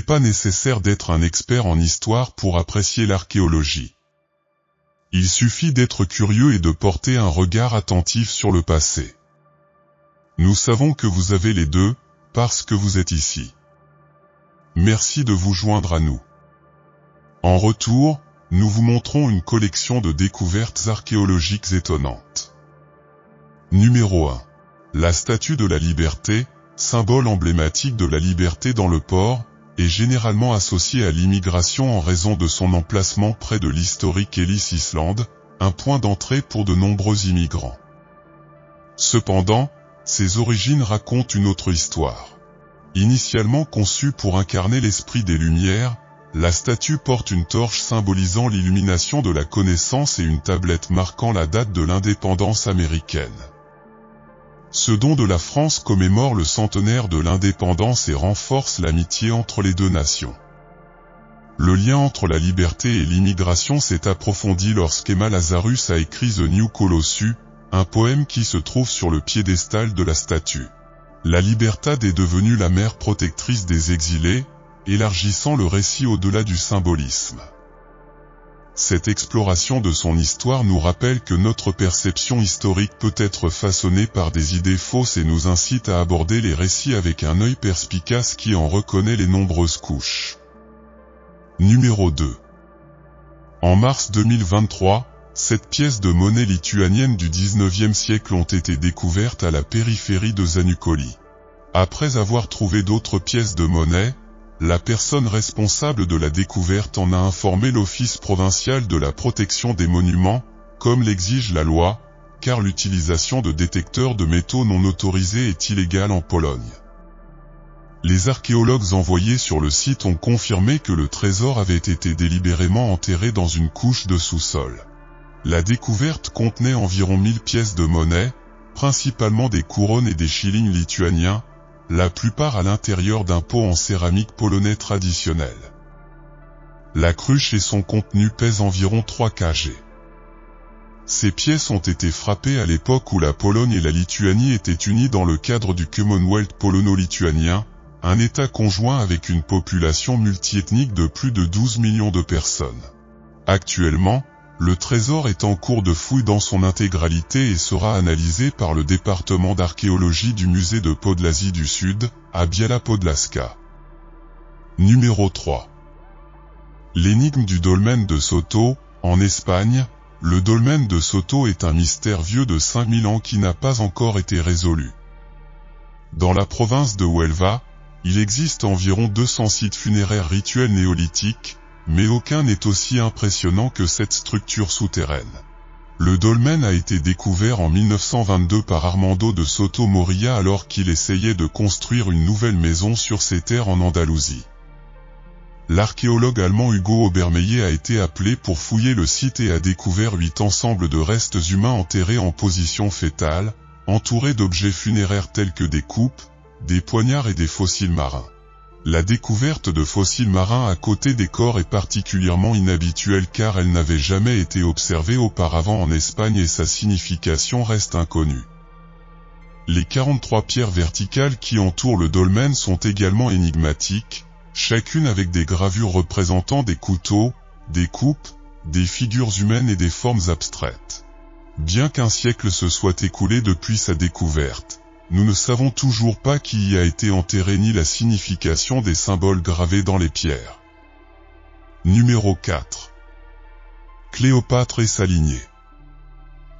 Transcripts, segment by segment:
pas nécessaire d'être un expert en histoire pour apprécier l'archéologie. Il suffit d'être curieux et de porter un regard attentif sur le passé. Nous savons que vous avez les deux, parce que vous êtes ici. Merci de vous joindre à nous. En retour, nous vous montrons une collection de découvertes archéologiques étonnantes. Numéro 1. La Statue de la Liberté, symbole emblématique de la liberté dans le port, est généralement associée à l'immigration en raison de son emplacement près de l'historique Ellis Island, un point d'entrée pour de nombreux immigrants. Cependant, ses origines racontent une autre histoire. Initialement conçue pour incarner l'esprit des Lumières, la statue porte une torche symbolisant l'illumination de la connaissance et une tablette marquant la date de l'indépendance américaine. Ce don de la France commémore le centenaire de l'indépendance et renforce l'amitié entre les deux nations. Le lien entre la liberté et l'immigration s'est approfondi lorsqu'Emma Lazarus a écrit The New Colossus, un poème qui se trouve sur le piédestal de la statue. La Libertad est devenue la mère protectrice des exilés, élargissant le récit au-delà du symbolisme. Cette exploration de son histoire nous rappelle que notre perception historique peut être façonnée par des idées fausses et nous incite à aborder les récits avec un œil perspicace qui en reconnaît les nombreuses couches. Numéro 2. En mars 2023, 7 pièces de monnaie lituanienne du 19e siècle ont été découvertes à la périphérie de Zanukoli. Après avoir trouvé d'autres pièces de monnaie, la personne responsable de la découverte en a informé l'Office provincial de la protection des monuments, comme l'exige la loi, car l'utilisation de détecteurs de métaux non autorisés est illégale en Pologne. Les archéologues envoyés sur le site ont confirmé que le trésor avait été délibérément enterré dans une couche de sous-sol. La découverte contenait environ 1000 pièces de monnaie, principalement des couronnes et des shillings lituaniens, la plupart à l'intérieur d'un pot en céramique polonais traditionnel. La cruche et son contenu pèsent environ 3 kg. Ces pièces ont été frappées à l'époque où la Pologne et la Lituanie étaient unies dans le cadre du Commonwealth polono-lituanien, un État conjoint avec une population multiethnique de plus de 12 millions de personnes. Actuellement, le trésor est en cours de fouille dans son intégralité et sera analysé par le département d'archéologie du musée de Podlasie du Sud, à Biała Podlaska. Numéro 3. L'énigme du dolmen de Soto, en Espagne. Le dolmen de Soto est un mystère vieux de 5000 ans qui n'a pas encore été résolu. Dans la province de Huelva, il existe environ 200 sites funéraires rituels néolithiques, mais aucun n'est aussi impressionnant que cette structure souterraine. Le dolmen a été découvert en 1922 par Armando de Soto Moria alors qu'il essayait de construire une nouvelle maison sur ses terres en Andalousie. L'archéologue allemand Hugo Obermeyer a été appelé pour fouiller le site et a découvert 8 ensembles de restes humains enterrés en position fétale, entourés d'objets funéraires tels que des coupes, des poignards et des fossiles marins. La découverte de fossiles marins à côté des corps est particulièrement inhabituelle car elle n'avait jamais été observée auparavant en Espagne et sa signification reste inconnue. Les 43 pierres verticales qui entourent le dolmen sont également énigmatiques, chacune avec des gravures représentant des couteaux, des coupes, des figures humaines et des formes abstraites. Bien qu'un siècle se soit écoulé depuis sa découverte, nous ne savons toujours pas qui y a été enterré ni la signification des symboles gravés dans les pierres. Numéro 4. Cléopâtre et sa lignée.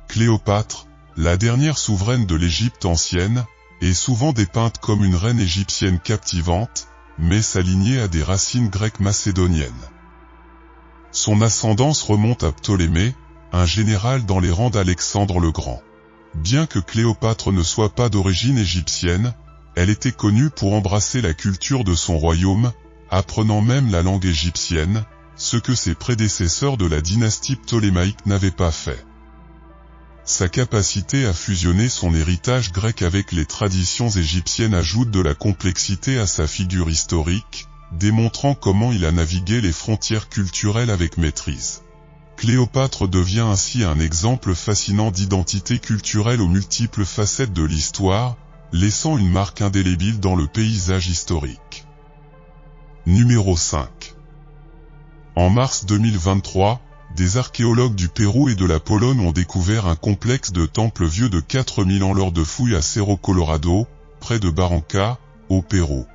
Cléopâtre, la dernière souveraine de l'Égypte ancienne, est souvent dépeinte comme une reine égyptienne captivante, mais sa lignée a des racines grecques macédoniennes. Son ascendance remonte à Ptolémée, un général dans les rangs d'Alexandre le Grand. Bien que Cléopâtre ne soit pas d'origine égyptienne, elle était connue pour embrasser la culture de son royaume, apprenant même la langue égyptienne, ce que ses prédécesseurs de la dynastie ptolémaïque n'avaient pas fait. Sa capacité à fusionner son héritage grec avec les traditions égyptiennes ajoute de la complexité à sa figure historique, démontrant comment il a navigué les frontières culturelles avec maîtrise. Cléopâtre devient ainsi un exemple fascinant d'identité culturelle aux multiples facettes de l'histoire, laissant une marque indélébile dans le paysage historique. Numéro 5. En mars 2023, des archéologues du Pérou et de la Pologne ont découvert un complexe de temples vieux de 4000 ans lors de fouilles à Cerro Colorado, près de Barranca, au Pérou.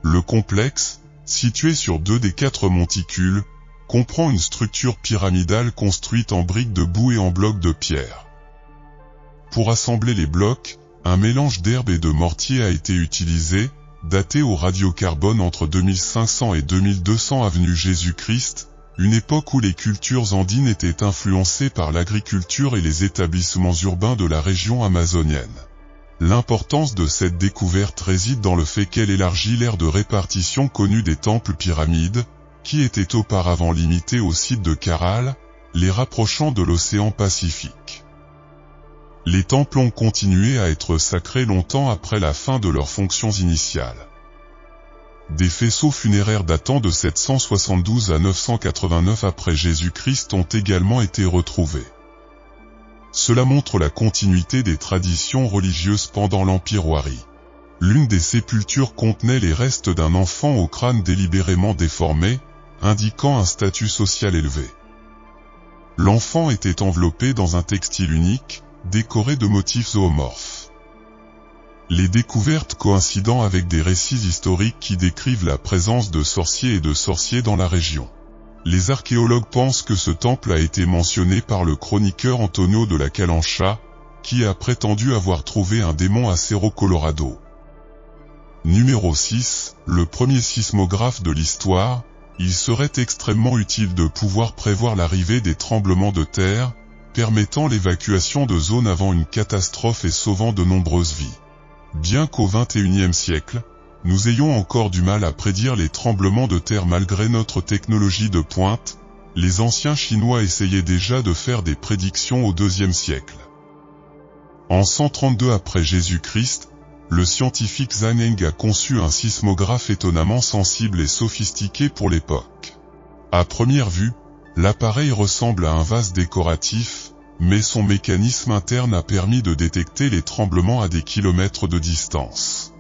Le complexe, situé sur 2 des 4 monticules, comprend une structure pyramidale construite en briques de boue et en blocs de pierre. Pour assembler les blocs, un mélange d'herbe et de mortier a été utilisé, daté au radiocarbone entre 2500 et 2200 avenue Jésus-Christ, une époque où les cultures andines étaient influencées par l'agriculture et les établissements urbains de la région amazonienne. L'importance de cette découverte réside dans le fait qu'elle élargit l'aire de répartition connue des temples pyramides, qui étaient auparavant limités au site de Caral, les rapprochant de l'océan Pacifique. Les temples ont continué à être sacrés longtemps après la fin de leurs fonctions initiales. Des faisceaux funéraires datant de 772 à 989 après Jésus-Christ ont également été retrouvés. Cela montre la continuité des traditions religieuses pendant l'Empire Wari. L'une des sépultures contenait les restes d'un enfant au crâne délibérément déformé, indiquant un statut social élevé. L'enfant était enveloppé dans un textile unique, décoré de motifs zoomorphes. Les découvertes coïncidant avec des récits historiques qui décrivent la présence de sorciers et de sorciers dans la région. Les archéologues pensent que ce temple a été mentionné par le chroniqueur Antonio de la Calancha, qui a prétendu avoir trouvé un démon à Cerro Colorado. Numéro 6, le premier sismographe de l'histoire. Il serait extrêmement utile de pouvoir prévoir l'arrivée des tremblements de terre, permettant l'évacuation de zones avant une catastrophe et sauvant de nombreuses vies. Bien qu'au XXIe siècle, nous ayons encore du mal à prédire les tremblements de terre malgré notre technologie de pointe, les anciens Chinois essayaient déjà de faire des prédictions au IIe siècle. En 132 après Jésus-Christ, le scientifique Zhang Heng a conçu un sismographe étonnamment sensible et sophistiqué pour l'époque. À première vue, l'appareil ressemble à un vase décoratif, mais son mécanisme interne a permis de détecter les tremblements à des kilomètres de distance.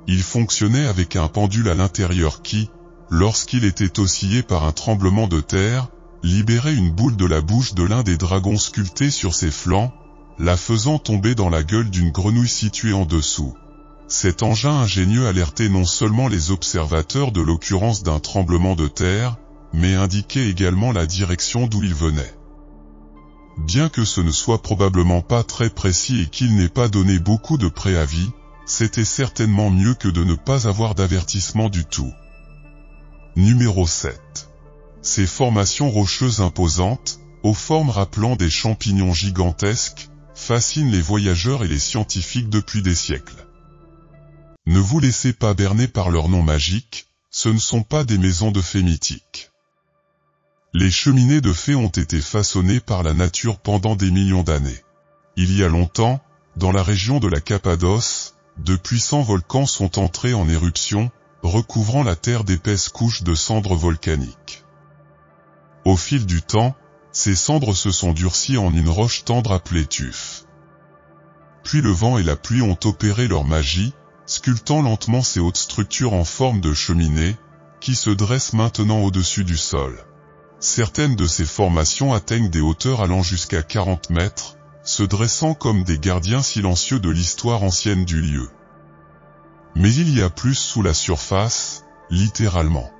Il fonctionnait avec un pendule à l'intérieur qui, lorsqu'il était oscillé par un tremblement de terre, libérait une boule de la bouche de l'un des dragons sculptés sur ses flancs, la faisant tomber dans la gueule d'une grenouille située en dessous. Cet engin ingénieux alertait non seulement les observateurs de l'occurrence d'un tremblement de terre, mais indiquait également la direction d'où il venait. Bien que ce ne soit probablement pas très précis et qu'il n'ait pas donné beaucoup de préavis, c'était certainement mieux que de ne pas avoir d'avertissement du tout. Numéro 7. Ces formations rocheuses imposantes, aux formes rappelant des champignons gigantesques, fascinent les voyageurs et les scientifiques depuis des siècles. Ne vous laissez pas berner par leur nom magique, ce ne sont pas des maisons de fées mythiques. Les cheminées de fées ont été façonnées par la nature pendant des millions d'années. Il y a longtemps, dans la région de la Cappadoce, de puissants volcans sont entrés en éruption, recouvrant la terre d'épaisses couches de cendres volcaniques. Au fil du temps, ces cendres se sont durcies en une roche tendre appelée tuf. Puis le vent et la pluie ont opéré leur magie, sculptant lentement ces hautes structures en forme de cheminée, qui se dressent maintenant au-dessus du sol. Certaines de ces formations atteignent des hauteurs allant jusqu'à 40 mètres, se dressant comme des gardiens silencieux de l'histoire ancienne du lieu. Mais il y a plus sous la surface, littéralement.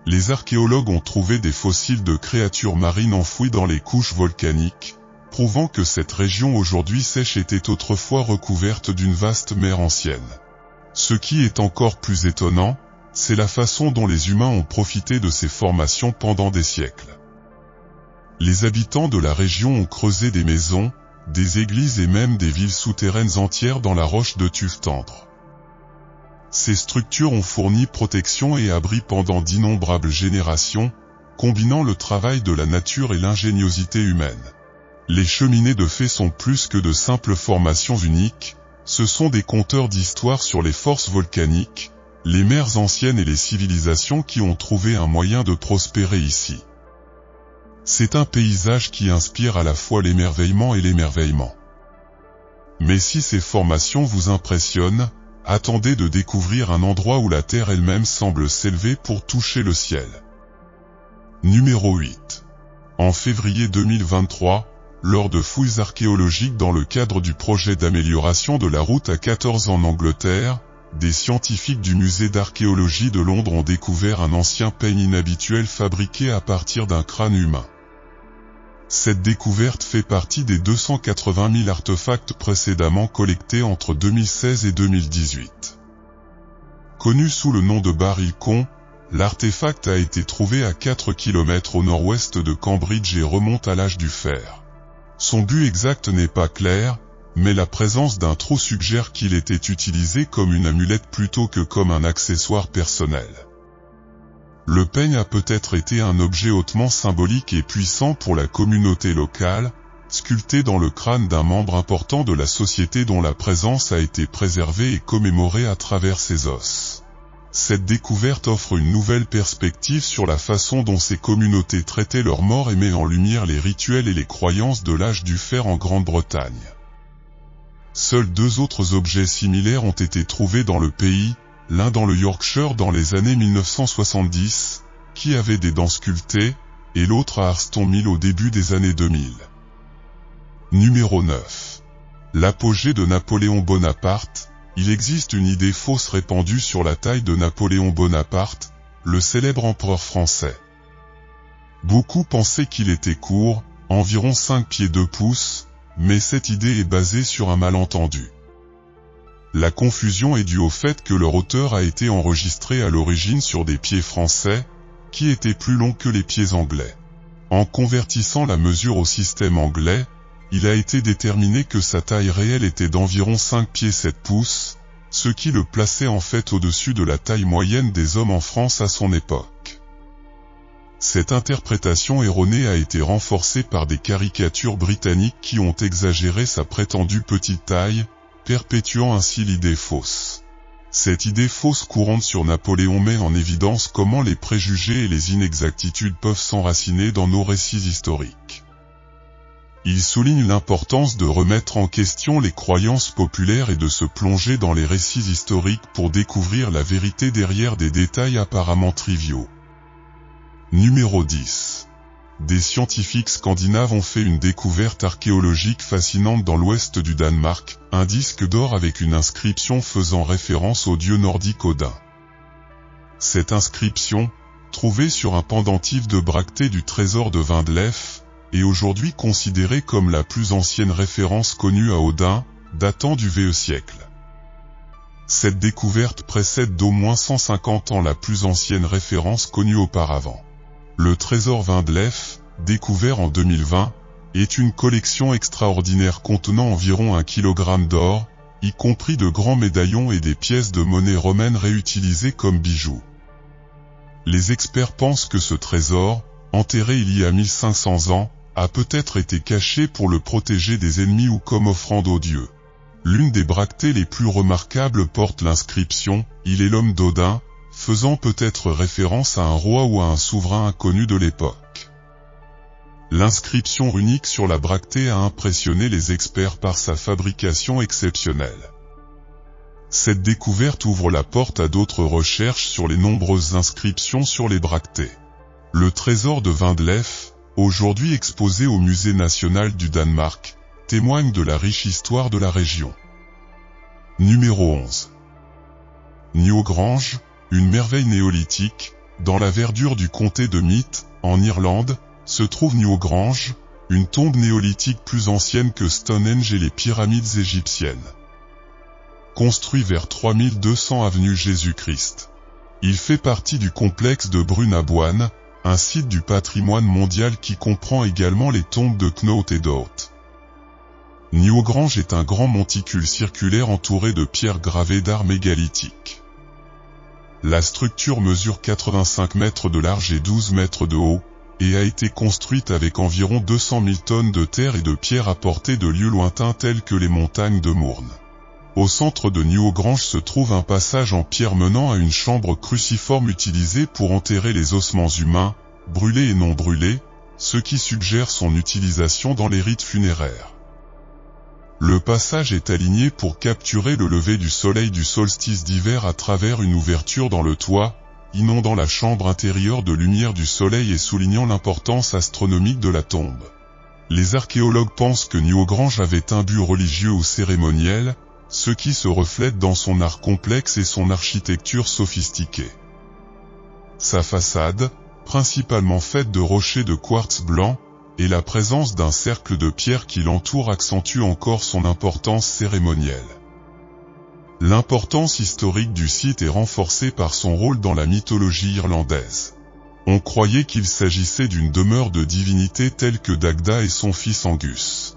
Les archéologues ont trouvé des fossiles de créatures marines enfouies dans les couches volcaniques, prouvant que cette région aujourd'hui sèche était autrefois recouverte d'une vaste mer ancienne. Ce qui est encore plus étonnant, c'est la façon dont les humains ont profité de ces formations pendant des siècles. Les habitants de la région ont creusé des maisons, des églises et même des villes souterraines entières dans la roche de tuf tendre. Ces structures ont fourni protection et abri pendant d'innombrables générations, combinant le travail de la nature et l'ingéniosité humaine. Les cheminées de fées sont plus que de simples formations uniques, ce sont des conteurs d'histoire sur les forces volcaniques, les mers anciennes et les civilisations qui ont trouvé un moyen de prospérer ici. C'est un paysage qui inspire à la fois l'émerveillement et l'émerveillement. Mais si ces formations vous impressionnent, attendait de découvrir un endroit où la terre elle-même semble s'élever pour toucher le ciel. Numéro 8. En février 2023, lors de fouilles archéologiques dans le cadre du projet d'amélioration de la route A14 en Angleterre, des scientifiques du musée d'archéologie de Londres ont découvert un ancien peigne inhabituel fabriqué à partir d'un crâne humain. Cette découverte fait partie des 280 000 artefacts précédemment collectés entre 2016 et 2018. Connu sous le nom de Barilcon, l'artefact a été trouvé à 4 km au nord-ouest de Cambridge et remonte à l'âge du fer. Son but exact n'est pas clair, mais la présence d'un trou suggère qu'il était utilisé comme une amulette plutôt que comme un accessoire personnel. Le peigne a peut-être été un objet hautement symbolique et puissant pour la communauté locale, sculpté dans le crâne d'un membre important de la société dont la présence a été préservée et commémorée à travers ses os. Cette découverte offre une nouvelle perspective sur la façon dont ces communautés traitaient leurs morts et met en lumière les rituels et les croyances de l'âge du fer en Grande-Bretagne. Seuls 2 autres objets similaires ont été trouvés dans le pays, l'un dans le Yorkshire dans les années 1970, qui avait des dents sculptées, et l'autre à Arston Mill au début des années 2000. Numéro 9. L'apogée de Napoléon Bonaparte. Il existe une idée fausse répandue sur la taille de Napoléon Bonaparte, le célèbre empereur français. Beaucoup pensaient qu'il était court, environ 5 pieds 2 pouces, mais cette idée est basée sur un malentendu. La confusion est due au fait que leur hauteur a été enregistrée à l'origine sur des pieds français, qui étaient plus longs que les pieds anglais. En convertissant la mesure au système anglais, il a été déterminé que sa taille réelle était d'environ 5 pieds 7 pouces, ce qui le plaçait en fait au-dessus de la taille moyenne des hommes en France à son époque. Cette interprétation erronée a été renforcée par des caricatures britanniques qui ont exagéré sa prétendue petite taille, perpétuant ainsi l'idée fausse. Cette idée fausse courante sur Napoléon met en évidence comment les préjugés et les inexactitudes peuvent s'enraciner dans nos récits historiques. Il souligne l'importance de remettre en question les croyances populaires et de se plonger dans les récits historiques pour découvrir la vérité derrière des détails apparemment triviaux. Numéro 10. Des scientifiques scandinaves ont fait une découverte archéologique fascinante dans l'ouest du Danemark, un disque d'or avec une inscription faisant référence au dieu nordique Odin. Cette inscription, trouvée sur un pendentif de bractée du trésor de Vindlef, est aujourd'hui considérée comme la plus ancienne référence connue à Odin, datant du VE siècle. Cette découverte précède d'au moins 150 ans la plus ancienne référence connue auparavant. Le trésor Vindlef, découvert en 2020, est une collection extraordinaire contenant environ 1 kg d'or, y compris de grands médaillons et des pièces de monnaie romaine réutilisées comme bijoux. Les experts pensent que ce trésor, enterré il y a 1500 ans, a peut-être été caché pour le protéger des ennemis ou comme offrande aux dieux. L'une des bractées les plus remarquables porte l'inscription « Il est l'homme d'Odin », faisant peut-être référence à un roi ou à un souverain inconnu de l'époque. L'inscription runique sur la bractée a impressionné les experts par sa fabrication exceptionnelle. Cette découverte ouvre la porte à d'autres recherches sur les nombreuses inscriptions sur les bractées. Le trésor de Vindlef, aujourd'hui exposé au Musée national du Danemark, témoigne de la riche histoire de la région. Numéro 11. Newgrange, une merveille néolithique, dans la verdure du comté de Meath, en Irlande, se trouve Newgrange, une tombe néolithique plus ancienne que Stonehenge et les pyramides égyptiennes. Construit vers 3200 avenue Jésus-Christ. Il fait partie du complexe de Brunabouan, un site du patrimoine mondial qui comprend également les tombes de Knowth et Dowth. Newgrange est un grand monticule circulaire entouré de pierres gravées d'art mégalithique. La structure mesure 85 mètres de large et 12 mètres de haut, et a été construite avec environ 200 000 tonnes de terre et de pierres apportées de lieux lointains tels que les montagnes de Mourne. Au centre de Newgrange se trouve un passage en pierre menant à une chambre cruciforme utilisée pour enterrer les ossements humains, brûlés et non brûlés, ce qui suggère son utilisation dans les rites funéraires. Le passage est aligné pour capturer le lever du soleil du solstice d'hiver à travers une ouverture dans le toit, inondant la chambre intérieure de lumière du soleil et soulignant l'importance astronomique de la tombe. Les archéologues pensent que Newgrange avait un but religieux ou cérémoniel, ce qui se reflète dans son art complexe et son architecture sophistiquée. Sa façade, principalement faite de rochers de quartz blanc, et la présence d'un cercle de pierre qui l'entoure accentue encore son importance cérémonielle. L'importance historique du site est renforcée par son rôle dans la mythologie irlandaise. On croyait qu'il s'agissait d'une demeure de divinités telles que Dagda et son fils Angus.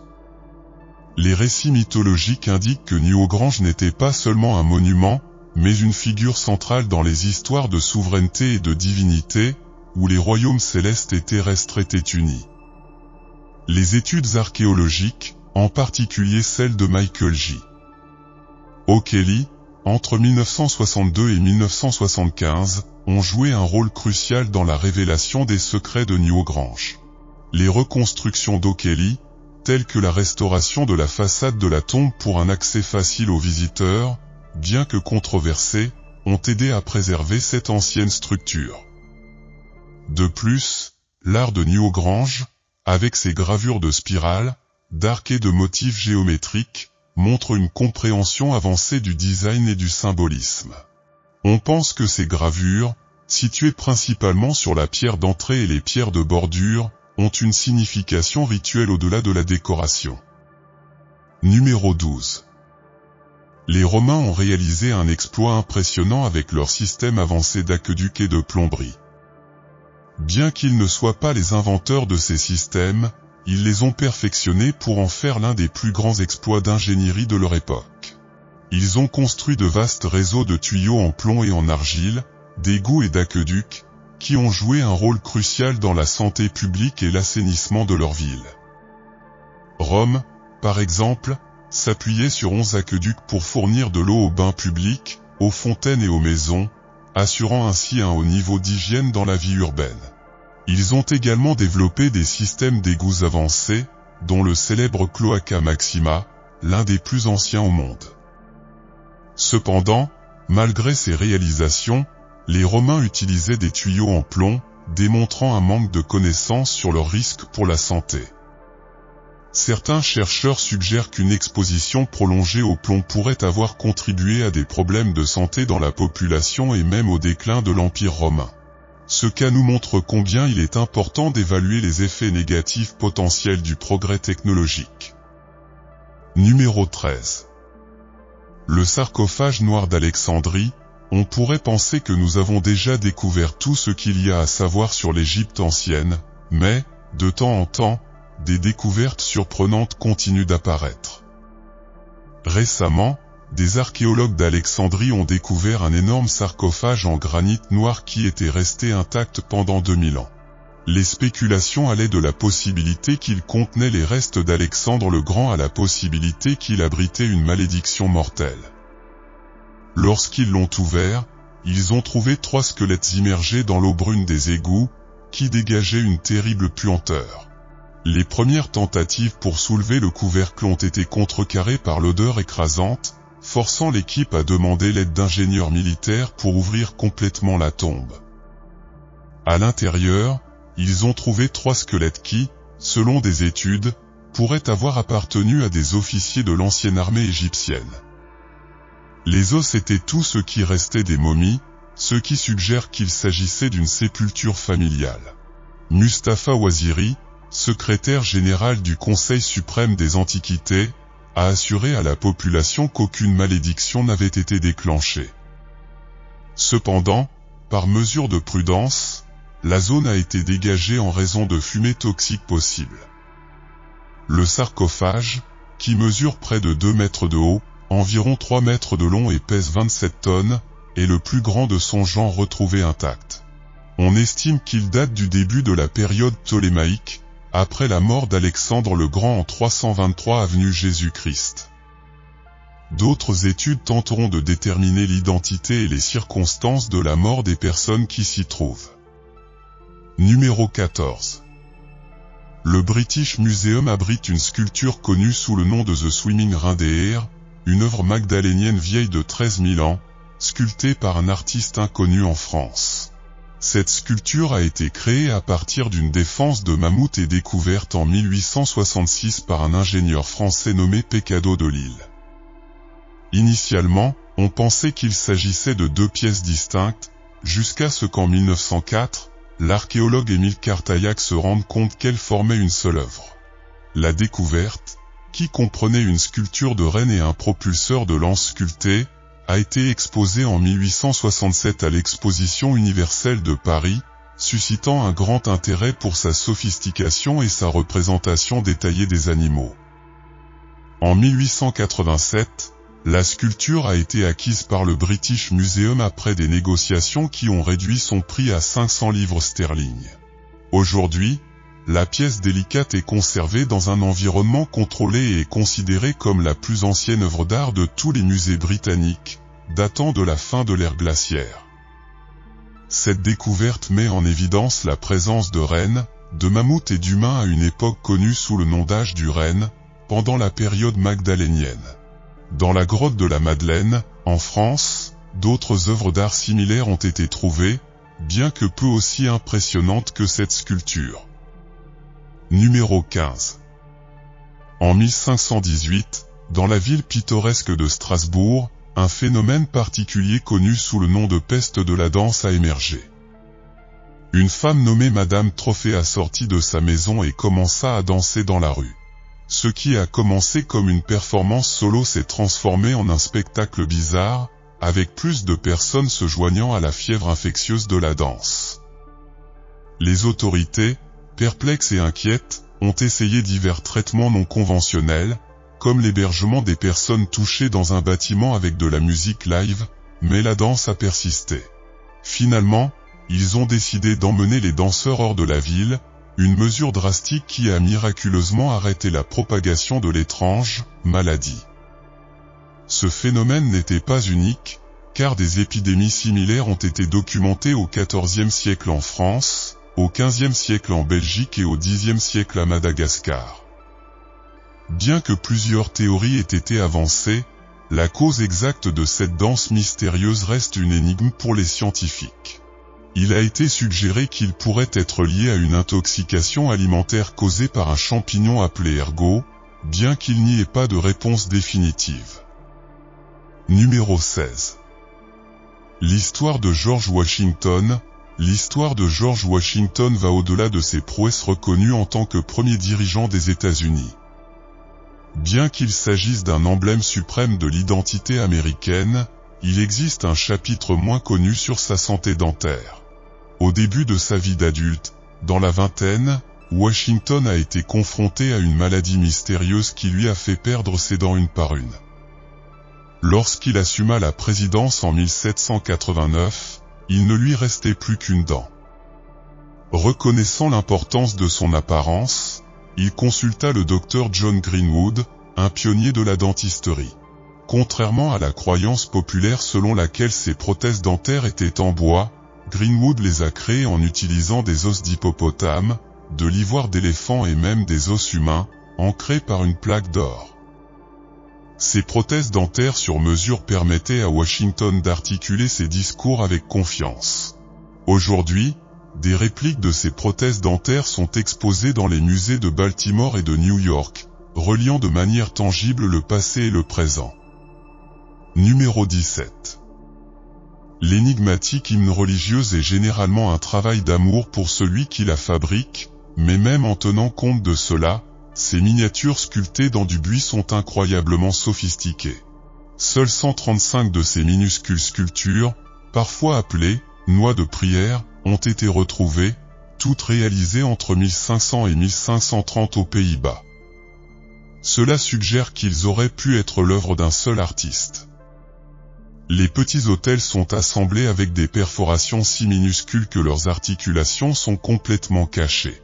Les récits mythologiques indiquent que Newgrange n'était pas seulement un monument, mais une figure centrale dans les histoires de souveraineté et de divinité, où les royaumes célestes et terrestres étaient unis. Les études archéologiques, en particulier celles de Michael J. O'Kelly, entre 1962 et 1975, ont joué un rôle crucial dans la révélation des secrets de Newgrange. Les reconstructions d'O'Kelly, telles que la restauration de la façade de la tombe pour un accès facile aux visiteurs, bien que controversées, ont aidé à préserver cette ancienne structure. De plus, l'art de Newgrange, avec ses gravures de spirales, d'arcs et de motifs géométriques, montre une compréhension avancée du design et du symbolisme. On pense que ces gravures, situées principalement sur la pierre d'entrée et les pierres de bordure, ont une signification rituelle au-delà de la décoration. Numéro 12. Les Romains ont réalisé un exploit impressionnant avec leur système avancé d'aqueduc et de plomberie. Bien qu'ils ne soient pas les inventeurs de ces systèmes, ils les ont perfectionnés pour en faire l'un des plus grands exploits d'ingénierie de leur époque. Ils ont construit de vastes réseaux de tuyaux en plomb et en argile, d'égouts et d'aqueducs, qui ont joué un rôle crucial dans la santé publique et l'assainissement de leur ville. Rome, par exemple, s'appuyait sur 11 aqueducs pour fournir de l'eau aux bains publics, aux fontaines et aux maisons, assurant ainsi un haut niveau d'hygiène dans la vie urbaine. Ils ont également développé des systèmes d'égouts avancés, dont le célèbre Cloaca Maxima, l'un des plus anciens au monde. Cependant, malgré ces réalisations, les Romains utilisaient des tuyaux en plomb, démontrant un manque de connaissances sur leurs risques pour la santé. Certains chercheurs suggèrent qu'une exposition prolongée au plomb pourrait avoir contribué à des problèmes de santé dans la population et même au déclin de l'Empire romain. Ce cas nous montre combien il est important d'évaluer les effets négatifs potentiels du progrès technologique. Numéro 13. Le sarcophage noir d'Alexandrie. On pourrait penser que nous avons déjà découvert tout ce qu'il y a à savoir sur l'Égypte ancienne, mais, de temps en temps, des découvertes surprenantes continuent d'apparaître. Récemment, des archéologues d'Alexandrie ont découvert un énorme sarcophage en granit noir qui était resté intact pendant 2000 ans. Les spéculations allaient de la possibilité qu'il contenait les restes d'Alexandre le Grand à la possibilité qu'il abritait une malédiction mortelle. Lorsqu'ils l'ont ouvert, ils ont trouvé 3 squelettes immergés dans l'eau brune des égouts, qui dégageaient une terrible puanteur. Les premières tentatives pour soulever le couvercle ont été contrecarrées par l'odeur écrasante, forçant l'équipe à demander l'aide d'ingénieurs militaires pour ouvrir complètement la tombe. À l'intérieur, ils ont trouvé 3 squelettes qui, selon des études, pourraient avoir appartenu à des officiers de l'ancienne armée égyptienne. Les os étaient tout ce qui restait des momies, ce qui suggère qu'il s'agissait d'une sépulture familiale. Mustapha Waziri, secrétaire général du Conseil suprême des Antiquités, a assuré à la population qu'aucune malédiction n'avait été déclenchée. Cependant, par mesure de prudence, la zone a été dégagée en raison de fumées toxiques possibles. Le sarcophage, qui mesure près de 2 mètres de haut, environ 3 mètres de long et pèse 27 tonnes, est le plus grand de son genre retrouvé intact. On estime qu'il date du début de la période ptolémaïque, après la mort d'Alexandre le Grand en 323 avenue Jésus-Christ. D'autres études tenteront de déterminer l'identité et les circonstances de la mort des personnes qui s'y trouvent. Numéro 14. le British Museum abrite une sculpture connue sous le nom de The Swimming Reindeer, une œuvre magdalénienne vieille de 13 000 ans, sculptée par un artiste inconnu en France. Cette sculpture a été créée à partir d'une défense de mammouth et découverte en 1866 par un ingénieur français nommé Pecado de Lille. Initialement, on pensait qu'il s'agissait de deux pièces distinctes, jusqu'à ce qu'en 1904, l'archéologue Émile Cartaillac se rende compte qu'elles formaient une seule œuvre. La découverte, qui comprenait une sculpture de renne et un propulseur de lance sculpté, a été exposée en 1867 à l'Exposition universelle de Paris, suscitant un grand intérêt pour sa sophistication et sa représentation détaillée des animaux. En 1887, la sculpture a été acquise par le British Museum après des négociations qui ont réduit son prix à 500 livres sterling. Aujourd'hui, la pièce délicate est conservée dans un environnement contrôlé et est considérée comme la plus ancienne œuvre d'art de tous les musées britanniques, datant de la fin de l'ère glaciaire. Cette découverte met en évidence la présence de rennes, de mammouths et d'humains à une époque connue sous le nom d'âge du renne, pendant la période magdalénienne. Dans la grotte de la Madeleine, en France, d'autres œuvres d'art similaires ont été trouvées, bien que peu aussi impressionnantes que cette sculpture. Numéro 15. En 1518, dans la ville pittoresque de Strasbourg, un phénomène particulier connu sous le nom de peste de la danse a émergé. Une femme nommée Madame Trophéa sortit de sa maison et commença à danser dans la rue. Ce qui a commencé comme une performance solo s'est transformé en un spectacle bizarre, avec plus de personnes se joignant à la fièvre infectieuse de la danse. Les autorités, perplexes et inquiètes, ont essayé divers traitements non conventionnels, comme l'hébergement des personnes touchées dans un bâtiment avec de la musique live, mais la danse a persisté. Finalement, ils ont décidé d'emmener les danseurs hors de la ville, une mesure drastique qui a miraculeusement arrêté la propagation de l'étrange maladie. Ce phénomène n'était pas unique, car des épidémies similaires ont été documentées au XIVe siècle en France, au XVe siècle en Belgique et au Xe siècle à Madagascar. Bien que plusieurs théories aient été avancées, la cause exacte de cette danse mystérieuse reste une énigme pour les scientifiques. Il a été suggéré qu'il pourrait être lié à une intoxication alimentaire causée par un champignon appelé ergot, bien qu'il n'y ait pas de réponse définitive. Numéro 16. L'histoire de George Washington. L'histoire de George Washington va au-delà de ses prouesses reconnues en tant que premier dirigeant des États-Unis. Bien qu'il s'agisse d'un emblème suprême de l'identité américaine, il existe un chapitre moins connu sur sa santé dentaire. Au début de sa vie d'adulte, dans la vingtaine, Washington a été confronté à une maladie mystérieuse qui lui a fait perdre ses dents une par une. Lorsqu'il assuma la présidence en 1789, il ne lui restait plus qu'une dent. Reconnaissant l'importance de son apparence, il consulta le docteur John Greenwood, un pionnier de la dentisterie. Contrairement à la croyance populaire selon laquelle ces prothèses dentaires étaient en bois, Greenwood les a créées en utilisant des os d'hippopotame, de l'ivoire d'éléphant et même des os humains, ancrés par une plaque d'or. Ces prothèses dentaires sur mesure permettaient à Washington d'articuler ses discours avec confiance. Aujourd'hui, des répliques de ces prothèses dentaires sont exposées dans les musées de Baltimore et de New York, reliant de manière tangible le passé et le présent. Numéro 17. L'énigmatique hymne religieuse est généralement un travail d'amour pour celui qui la fabrique, mais même en tenant compte de cela, ces miniatures sculptées dans du buis sont incroyablement sophistiquées. Seules 135 de ces minuscules sculptures, parfois appelées « noix de prière », ont été retrouvées, toutes réalisées entre 1500 et 1530 aux Pays-Bas. Cela suggère qu'ils auraient pu être l'œuvre d'un seul artiste. Les petits autels sont assemblés avec des perforations si minuscules que leurs articulations sont complètement cachées.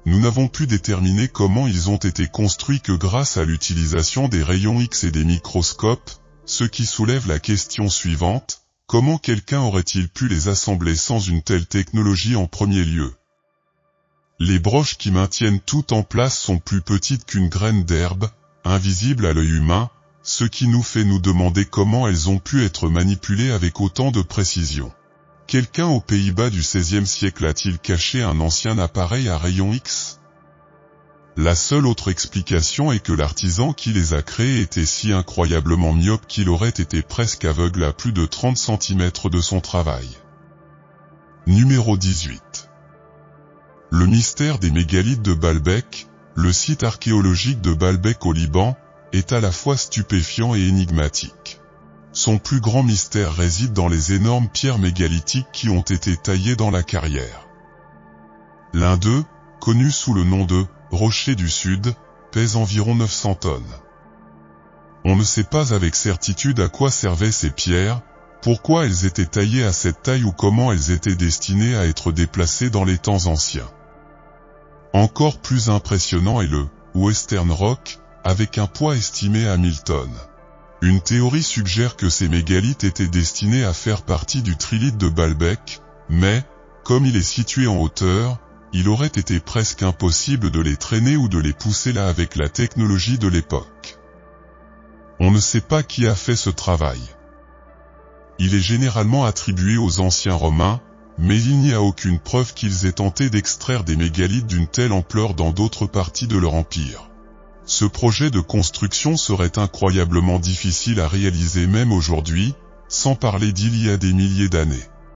Nous n'avons pu déterminer comment ils ont été construits que grâce à l'utilisation des rayons X et des microscopes, ce qui soulève la question suivante, comment quelqu'un aurait-il pu les assembler sans une telle technologie en premier lieu? Les broches qui maintiennent tout en place sont plus petites qu'une graine d'herbe, invisibles à l'œil humain, ce qui nous fait nous demander comment elles ont pu être manipulées avec autant de précision. Quelqu'un aux Pays-Bas du XVIe siècle a-t-il caché un ancien appareil à rayon X? La seule autre explication est que l'artisan qui les a créés était si incroyablement myope qu'il aurait été presque aveugle à plus de 30 cm de son travail. Numéro 18. Le mystère des mégalithes de Baalbek. Le site archéologique de Baalbek au Liban est à la fois stupéfiant et énigmatique. Son plus grand mystère réside dans les énormes pierres mégalithiques qui ont été taillées dans la carrière. L'un d'eux, connu sous le nom de « Rocher du Sud », pèse environ 900 tonnes. On ne sait pas avec certitude à quoi servaient ces pierres, pourquoi elles étaient taillées à cette taille ou comment elles étaient destinées à être déplacées dans les temps anciens. Encore plus impressionnant est le « Western Rock », avec un poids estimé à 1000 tonnes. Une théorie suggère que ces mégalithes étaient destinés à faire partie du trilithe de Baalbek, mais, comme il est situé en hauteur, il aurait été presque impossible de les traîner ou de les pousser là avec la technologie de l'époque. On ne sait pas qui a fait ce travail. Il est généralement attribué aux anciens Romains, mais il n'y a aucune preuve qu'ils aient tenté d'extraire des mégalithes d'une telle ampleur dans d'autres parties de leur empire. Ce projet de construction serait incroyablement difficile à réaliser même aujourd'hui, sans parler d'il y a des milliers d'années.